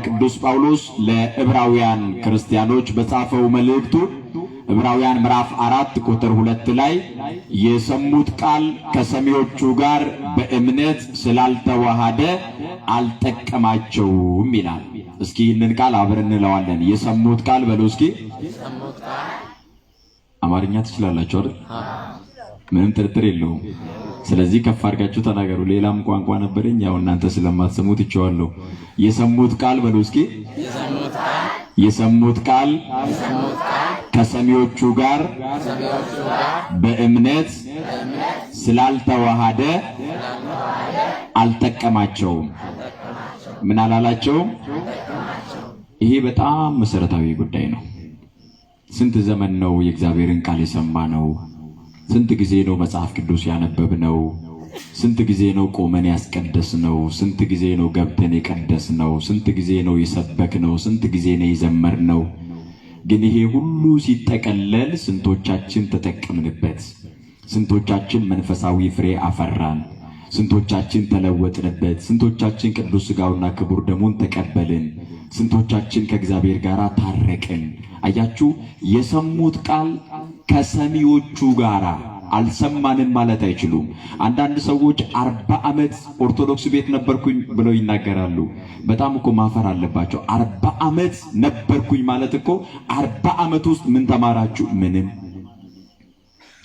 ቅዱስ ጳውሎስ ለዕብራውያን ክርስቲያኖች በጻፈው መልእክቱ ዕብራውያን ምዕራፍ 4 ቁጥር 2 ላይ የሰሙት ቃል ከሰሚዎቹ ጋር በእምነት ስላልተዋሃደ አልጠቀማቸውም ይላል። እስኪ ይህንን ቃል አብረን እንለዋለን። የሰሙት ቃል በሉ እስኪ። አማርኛ ትችላላችሁ አይደል? ምንም ጥርጥር የለውም። ስለዚህ ከፍ አድርጋችሁ ተናገሩ። ሌላም ቋንቋ ነበረኝ፣ ያው እናንተ ስለማትሰሙት ይቻላል። የሰሙት ቃል በሉ እስኪ። የሰሙት ቃል ከሰሚዎቹ ጋር በእምነት ስላልተዋሃደ አልጠቀማቸውም። ምን አላላቸውም? ይሄ በጣም መሰረታዊ ጉዳይ ነው። ስንት ዘመን ነው የእግዚአብሔርን ቃል የሰማነው? ስንት ጊዜ ነው መጽሐፍ ቅዱስ ያነበብነው? ስንት ጊዜ ነው ቆመን ያስቀደስነው? ስንት ጊዜ ነው ገብተን የቀደስነው? ስንት ጊዜ ነው የሰበክነው? ስንት ጊዜ ነው የዘመርነው? ግን ይሄ ሁሉ ሲጠቀለል ስንቶቻችን ተጠቀምንበት? ስንቶቻችን መንፈሳዊ ፍሬ አፈራን? ስንቶቻችን ተለወጥንበት? ስንቶቻችን ቅዱስ ሥጋውና ክቡር ደሙን ተቀበልን? ስንቶቻችን ከእግዚአብሔር ጋር ታረቅን? አያችሁ፣ የሰሙት ቃል ከሰሚዎቹ ጋር አልሰማንም ማለት አይችሉም። አንዳንድ ሰዎች 40 ዓመት ኦርቶዶክስ ቤት ነበርኩኝ ብለው ይናገራሉ። በጣም እኮ ማፈር አለባቸው። 40 ዓመት ነበርኩኝ ማለት እኮ 40 ዓመት ውስጥ ምን ተማራችሁ? ምንም።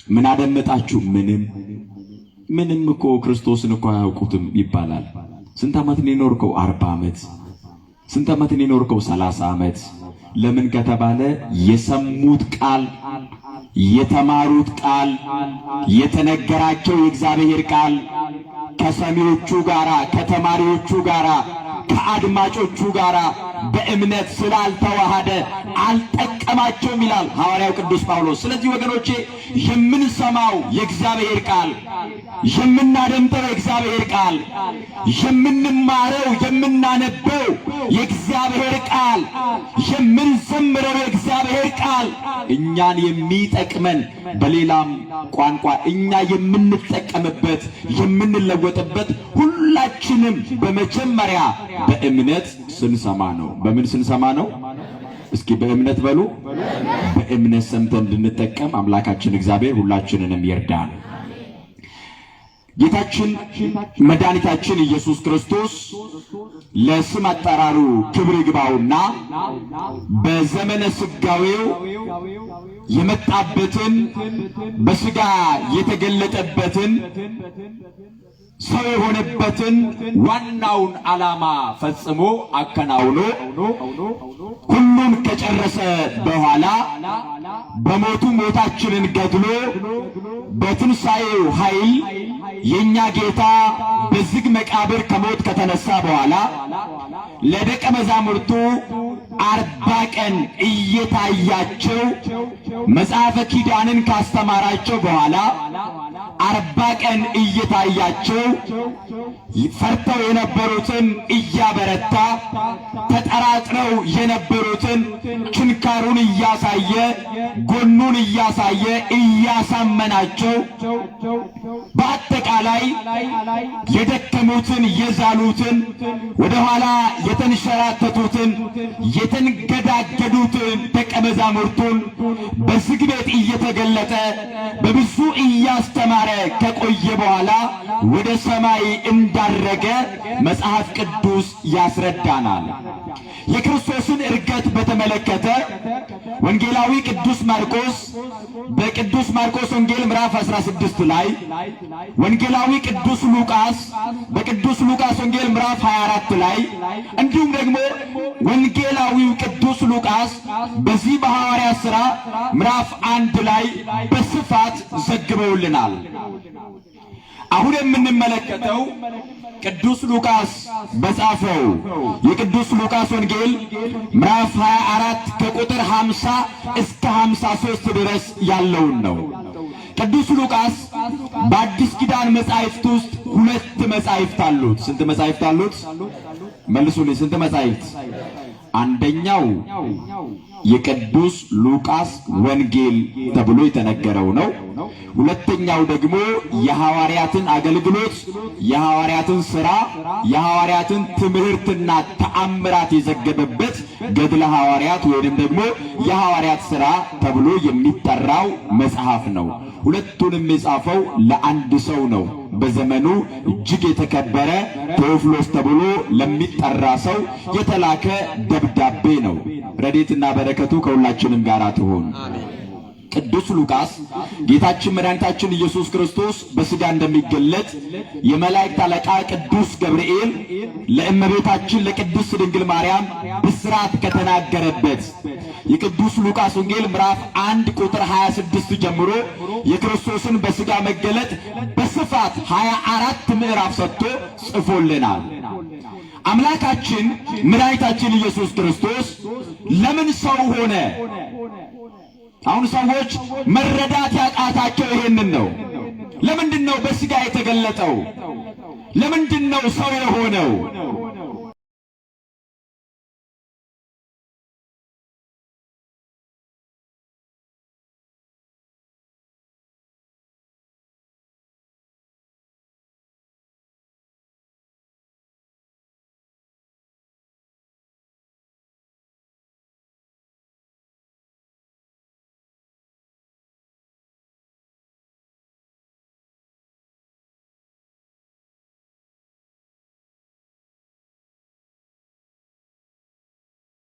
ምን አደመጣችሁ? ምንም እኮ ክርስቶስን እኮ አያውቁትም ይባላል። ስንት ዓመት ነው የኖርከው? 40 ዓመት። ስንት ዓመት ነው የኖርከው? 30 ዓመት። ለምን ከተባለ የሰሙት ቃል፣ የተማሩት ቃል፣ የተነገራቸው የእግዚአብሔር ቃል ከሰሚዎቹ ጋራ፣ ከተማሪዎቹ ጋራ፣ ከአድማጮቹ ጋራ በእምነት ስላልተዋሃደ አልጠቀማቸውም ይላል ሐዋርያው ቅዱስ ጳውሎስ። ስለዚህ ወገኖቼ የምንሰማው የእግዚአብሔር ቃል፣ የምናደምጠው የእግዚአብሔር ቃል፣ የምንማረው የምናነበው የእግዚአብሔር ቃል፣ የምንዘምረው የእግዚአብሔር ቃል እኛን የሚጠቅመን፣ በሌላም ቋንቋ እኛ የምንጠቀምበት የምንለወጥበት ሁላችንም በመጀመሪያ በእምነት ስንሰማ ነው። በምን ስንሰማ ነው? እስኪ በእምነት በሉ። በእምነት ሰምተን እንድንጠቀም አምላካችን እግዚአብሔር ሁላችንንም ይርዳን። ጌታችን መድኃኒታችን ኢየሱስ ክርስቶስ ለስም አጠራሩ ክብር ይግባውና በዘመነ ስጋዌው የመጣበትን በስጋ የተገለጠበትን ሰው የሆነበትን ዋናውን ዓላማ ፈጽሞ አከናውኖ ሁሉን ከጨረሰ በኋላ በሞቱ ሞታችንን ገድሎ በትንሣኤው ኃይል የኛ ጌታ በዝግ መቃብር ከሞት ከተነሳ በኋላ ለደቀ መዛሙርቱ 40 ቀን እየታያቸው መጽሐፈ ኪዳንን ካስተማራቸው በኋላ 40 ቀን እየታያቸው ፈርተው የነበሩትን እያበረታ፣ ተጠራጥረው የነበሩትን ችንካሩን እያሳየ፣ ጎኑን እያሳየ እያሳመናቸው፣ በአጠቃላይ የደከሙትን የዛሉትን፣ ወደ ኋላ የተንሸራተቱትን የተንገዳገዱትን ደቀ መዛሙርቱን በዝግ ቤት እየተገለጠ በብዙ እያስተማረ ከቆየ በኋላ ወደ ሰማይ እንዳረገ መጽሐፍ ቅዱስ ያስረዳናል። የክርስቶስን ዕርገት በተመለከተ ወንጌላዊ ቅዱስ ማርቆስ በቅዱስ ማርቆስ ወንጌል ምዕራፍ 16 ላይ፣ ወንጌላዊ ቅዱስ ሉቃስ በቅዱስ ሉቃስ ወንጌል ምዕራፍ 24 ላይ፣ እንዲሁም ደግሞ ወንጌላዊው ቅዱስ ሉቃስ በዚህ በሐዋርያት ሥራ ምዕራፍ 1 ላይ በስፋት ዘግበውልናል። አሁን የምንመለከተው ቅዱስ ሉቃስ በጻፈው የቅዱስ ሉቃስ ወንጌል ምዕራፍ 24 ከቁጥር 50 እስከ 53 ድረስ ያለውን ነው። ቅዱስ ሉቃስ በአዲስ ኪዳን መጻሕፍት ውስጥ 2 መጻሕፍት አሉት። ስንት መጻሕፍት አሉት? መልሱልኝ። ስንት መጻሕፍት? አንደኛው የቅዱስ ሉቃስ ወንጌል ተብሎ የተነገረው ነው። ሁለተኛው ደግሞ የሐዋርያትን አገልግሎት፣ የሐዋርያትን ሥራ፣ የሐዋርያትን ትምህርትና ተአምራት የዘገበበት ገድለ ሐዋርያት ወይም ደግሞ የሐዋርያት ሥራ ተብሎ የሚጠራው መጽሐፍ ነው። ሁለቱንም የጻፈው ለአንድ ሰው ነው። በዘመኑ እጅግ የተከበረ ቴዎፍሎስ ተብሎ ለሚጠራ ሰው የተላከ ደብዳቤ ነው። ረድኤትና በረከቱ ከሁላችንም ጋር ትሁን። ቅዱስ ሉቃስ ጌታችን መድኃኒታችን ኢየሱስ ክርስቶስ በሥጋ እንደሚገለጥ የመላእክት አለቃ ቅዱስ ገብርኤል ለእመቤታችን ለቅድስት ድንግል ማርያም ብስራት ከተናገረበት የቅዱስ ሉቃስ ወንጌል ምዕራፍ 1 ቁጥር 26 ጀምሮ የክርስቶስን በሥጋ መገለጥ በስፋት 24 ምዕራፍ ሰጥቶ ጽፎልናል። አምላካችን መድኃኒታችን ኢየሱስ ክርስቶስ ለምን ሰው ሆነ? አሁን ሰዎች መረዳት ያቃታቸው ይሄንን ነው። ለምንድነው በሥጋ የተገለጠው? ለምንድነው ሰው የሆነው?